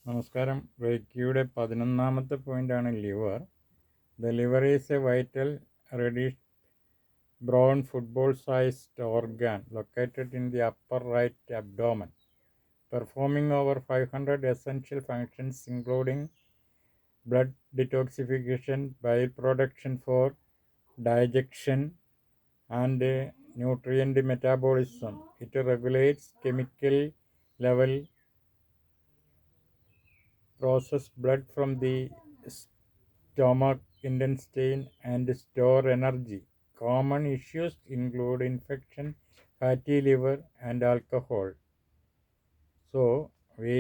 നമസ്കാരം. റേക്കിയുടെ 11ാമത്തെ പോയിൻ്റാണ് liver. The liver is a vital reddish brown football sized organ located in the upper right abdomen, performing over 500 essential functions including blood detoxification, bile production for digestion, and nutrient metabolism. It regulates chemical level, process blood from the stomach intestine, and store energy. Common issues include infection, fatty liver, and alcohol. So we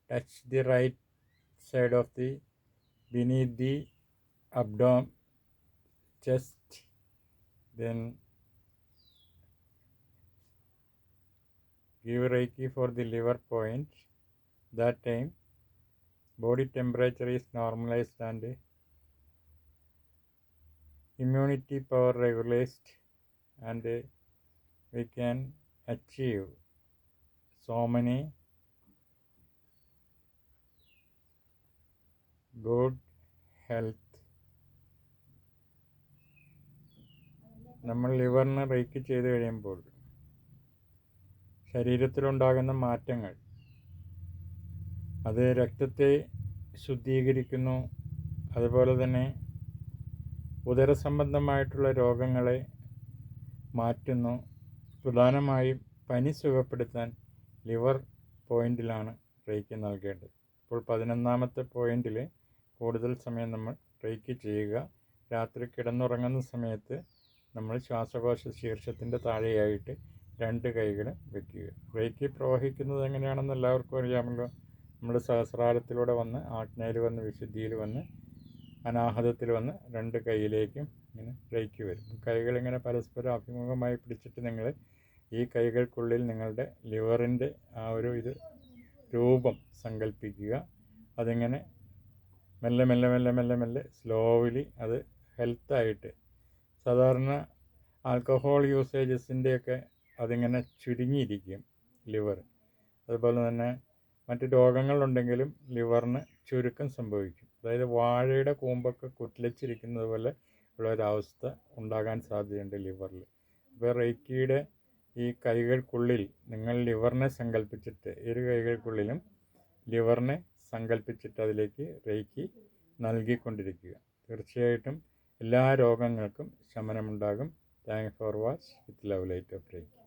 touch the right side of the beneath the abdomen, chest, then give Reiki for the liver point. That time body temperature is normalized and immunity power regulated, and we can achieve so many good health. നമ്മൾ ലിവറിന് rake ചെയ്ത് കഴിയുമ്പോൾ ശരീരത്തിലുണ്ടാകുന്ന മാറ്റങ്ങൾ, അത് രക്തത്തെ ശുദ്ധീകരിക്കുന്നു. അതുപോലെ തന്നെ ഉദരസംബന്ധമായിട്ടുള്ള രോഗങ്ങളെ മാറ്റുന്നു. പ്രധാനമായും പനി സുഖപ്പെടുത്താൻ ലിവർ പോയിന്റിലാണ് റേക്ക് നൽകേണ്ടത്. ഇപ്പോൾ 11ാമത്തെ പോയിന്റിൽ കൂടുതൽ സമയം നമ്മൾ റേക്ക് ചെയ്യുക. രാത്രി കിടന്നുറങ്ങുന്ന സമയത്ത് നമ്മൾ ശ്വാസകോശ ശീർഷത്തിൻ്റെ താഴെയായിട്ട് 2 കൈകൾ വയ്ക്കുക. റേക്ക് പ്രവഹിക്കുന്നത് എങ്ങനെയാണെന്ന് എല്ലാവർക്കും അറിയാമല്ലോ. നമ്മൾ സഹസ്രാരത്തിലൂടെ വന്ന് ആജ്ഞയിൽ വന്ന് വിശുദ്ധിയിൽ വന്ന് അനാഹതത്തിൽ വന്ന് 2 കൈയിലേക്കും ഇങ്ങനെ റേക്ക് വരും. കൈകളിങ്ങനെ പരസ്പരം അഭിമുഖമായി പിടിച്ചിട്ട് നിങ്ങൾ ഈ കൈകൾക്കുള്ളിൽ നിങ്ങളുടെ ലിവറിൻ്റെ ആ ഒരു രൂപം സങ്കല്പിക്കുക. അതിങ്ങനെ മെല്ലെ മെല്ലെ മെല്ലെ മെല്ലെ മെല്ലെ സ്ലോവിലി അത് ഹെൽത്തായിട്ട്, സാധാരണ ആൽക്കഹോൾ യൂസേജസിൻ്റെയൊക്കെ അതിങ്ങനെ ചുരുങ്ങിയിരിക്കും ലിവർ. അതുപോലെ തന്നെ മറ്റ് രോഗങ്ങളുണ്ടെങ്കിലും ലിവറിന് ചുരുക്കം സംഭവിക്കും. അതായത് വാഴയുടെ കൂമ്പൊക്കെ കുറ്റിലച്ചിരിക്കുന്നത് പോലെ ഉള്ളൊരവസ്ഥ ഉണ്ടാകാൻ സാധ്യതയുണ്ട് ലിവറിൽ. അപ്പോൾ റേക്കിയുടെ ഈ കൈകൾക്കുള്ളിൽ നിങ്ങൾ ലിവറിനെ സങ്കല്പിച്ചിട്ട്, ഇരു കൈകൾക്കുള്ളിലും ലിവറിനെ സങ്കല്പിച്ചിട്ട് അതിലേക്ക് റേക്കി നൽകിക്കൊണ്ടിരിക്കുക. തീർച്ചയായിട്ടും എല്ലാ രോഗങ്ങൾക്കും ശമനമുണ്ടാകും. Thank for watch with love light of reiki.